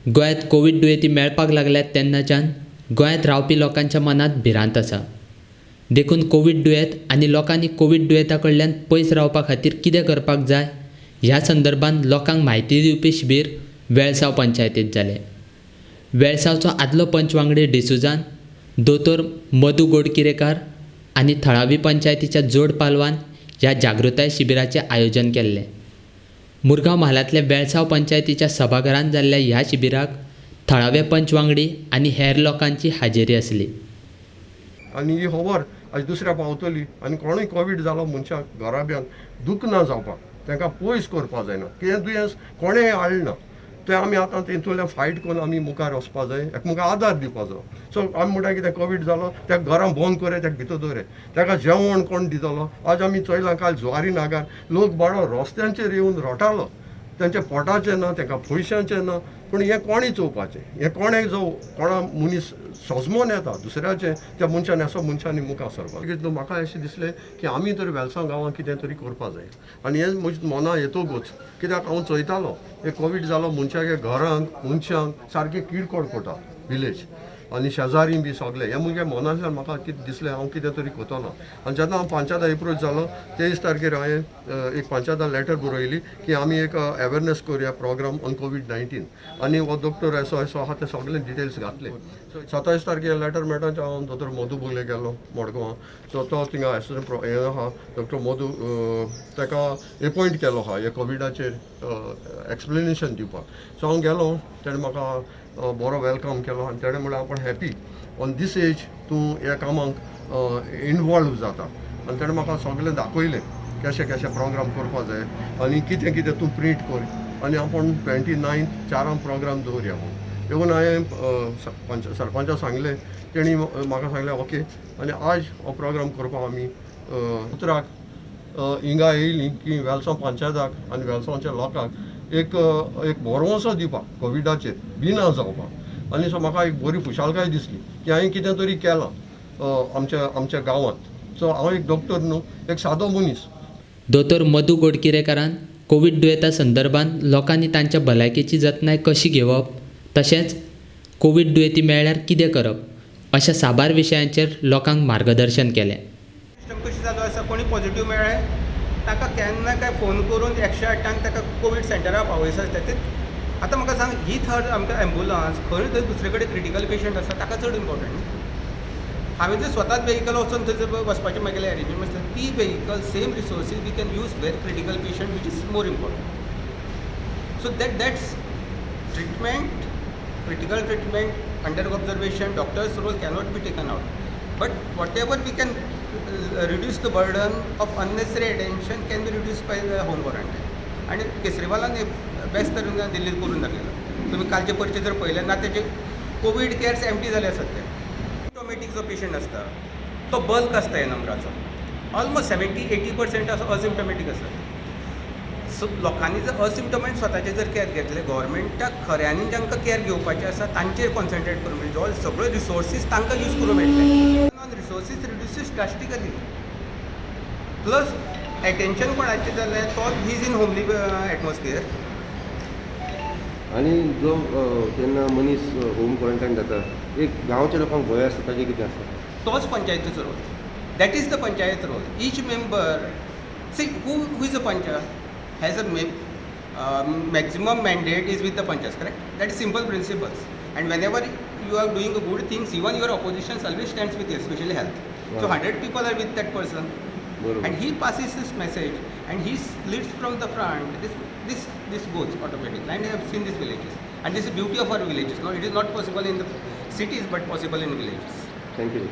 गोंयांत कोवीड दुयेंती मेळपाक लागल्यात तेन्नाच्यान गोंयांत रावपी लोकांच्या मनांत भिरांत आसा. देखून कोवीड दुयेंत आनी लोकांनी कोवीड दुयेंता कडल्यान पयस रावपा खातीर कितें करपाक जाय ह्या संदर्भांत लोकांक म्हायती दिवपी शिबीर वेळसाव पंचायतींत जालें. वेळसावचो आदलो पंच वांगडी डिसुजान दोतोर मधू गोडकिरेकार आनी थळावी पंचायतीच्या जोड पालवान ह्या जागृताय शिबिराचें आयोजन केल्लें. मुरगांव म्हालांतल्या वेळसाव पंचायतीच्या सभाघरांत जाल्ल्या ह्या शिबिराक थळावे पंच वांगडी आनी हेर लोकांची हाजेरी आसली. आनी ही खबर आज दुसऱ्या पावतली आनी कोणूय कोवीड जालो मनशाक घरा भितर दूख ना जावपाक, तांकां पयस करपा जायना. कितें दुयेंस कोणेंय हाडना तें आमी आतां तेतूंतल्यान फायट करून आमी मुखार वचपा जाय, एकामेकांक आदार दिवपाचो. सो आमी म्हणटा कितें कोवीड जालो ताका घरां बंद करे, ताका भितर दवरे, ताका जेवण कोण दितलो. आज आमी चयलां काल जुवारी नागार लोक बाळो रस्त्यांचेर येवन रोटालो, तांच्या पोटाचें ना, तांकां पयशांचें ना. पूण हें कोणें चोवपाचें, हें कोणें जो कोणा मनीस सोजमोन येता दुसऱ्याचें त्या मनशान असो मनशांनी मुखार सरपाक. म्हाका अशें दिसलें की आमी तरी वेलसांव गांवांत कितें तरी करपा जाय. आनी हें म्हज्या मना येतोकूच कित्याक हांव चयतालो हे कोवीड जालो मनशाच्या घरांक मनशांक सारकें किरकोळ कोटा विलेज आनी शेजारी बी सगळे. हें म्हज्या मनांतल्यान म्हाका कितें दिसलें हांव कितें तरी कोतालो. आनी जेन्ना हांव पंचायत एप्रोच जालो 23 तारखेर हांवें एक पंचायतान लेटर बरयली की आमी एक अवेरनेस करुया प्रोग्राम ऑन कोवीड-19 आनी हो डॉक्टर असो आहा ते सगळे डिटेल्स घातले. 27 तारखेर लेटर मेळटा हांव दोतोर मधू बोले गेलो मडगांवां. सो तो थिंगा एसिस्टंट हें आहा डॉक्टर मधू ताका एपॉयंट केलो आहा हे कोविडाचेर एक्सप्लेनेशन दिवपाक. सो हांव गेलो, ताणें म्हाका बरो वेलकम केलो आनी ताणें म्हणलें आपूण हॅपी ऑन दीस एज तूं ह्या कामाक इनवॉल्व जाता. आनी ताणें म्हाका सगळें दाखयलें कशें कशें प्रोग्राम करपा जाय आनी कितें कितें तूं प्रिंट कर. आनी आपूण 29 चारांक प्रोग्राम दवरया म्हणून येवन हांवें सरपंचाक सांगलें. तेणी म्हाका सांगलें ओके. आनी आज हो प्रोग्राम करपाक आमी उतराक हिंगा येयलीं की वेलसांव पंचायताक आनी वेलसांवच्या लोकांक एक बरोसो दिवपाक कोविडाचेर बिना जावपाक. आनी सो म्हाका एक बरी खुशालकाय दिसली की हांवें कितें तरी केलां आमच्या गांवांत. सो हांव एक डॉक्टर न्हू, एक सादो मनीस. दोतोर मधू गोडकिरेकारान कोवीड दुयेंता संदर्भांत लोकांनी तांच्या भलायकेची जतनाय कशी घेवप तशेंच कोवीड दुयेंती मेळ्ळ्यार कितें करप अशा साबार विशयांचेर लोकांक मार्गदर्शन केलें. कशें जालो आसा, कोणी पॉझिटिव्ह मेळ्ळें ताका केन्ना काय फोन करून 108 ताका कोवीड सेंटराक पावयसा. आतां म्हाका सांग, ही थर्ड आमकां एम्बुलन्स खंय थंय दुसरे कडेन क्रिटिकल पेशंट आसा ताका चड इम्पॉर्टंट. हांवें जर स्वताच व्हेहिकल वचून थंय वचपाचें म्हगेलें अरेंजमेंट आसता, ती vehicle same resources we can use very critical patient which is more important. So that's treatment, critical treatment under observation, doctors role cannot be taken out. But whatever we can reduce the burden of unnecessary attention can be reduced by the home quarantine. आणि केसरीवालान best तरेन दिल्लीत करून दाखयला. तुमी कालचे परचे जर पळयले ना तेजे कोवीड केअर्स एम्प्टी जाले आसात. ते ऑटोमॅटीक जो पेशंट आसता तो बल्क आसता ह्या नंबराचो. ऑलमोस्ट 70-80% असो असिम्टोमॅटीक आसा. सो लोकांनी जर असिम्टोमॅटीक स्वताचे जर केअर घेतले, गव्हर्मेंटाक खऱ्यांनी जांकां केअर घेवपाचें आसा तांचेर कॉन्सन्ट्रेट करूं मेळटा. जो सगळे रिसोर्सीस तांकां यूज करूं मेळटले. Resources reduces drastically. Plus attention कोणाचें जालें तो इज इन होमली एटमॉस्फियर. आनी जो जेन्ना मनीस होम क्वॉरंटायन जाता एक गांवच्या लोकांक भंय आसता ताजें कितें आसता? तोच पंचायतीचो role. That is the panchayat role. Each member see who is a panch has a maximum mandate is with the panchayat, correct? That is simple principles. And whenever you are doing a good things, even your opposition always stands with you, especially health. Wow. So 100 people are with that person. And he passes this message and he leads from the front. This goes automatically. And I have seen these villages. And this is the beauty of our villages. No, it is not possible in the cities but possible in villages. Thank you.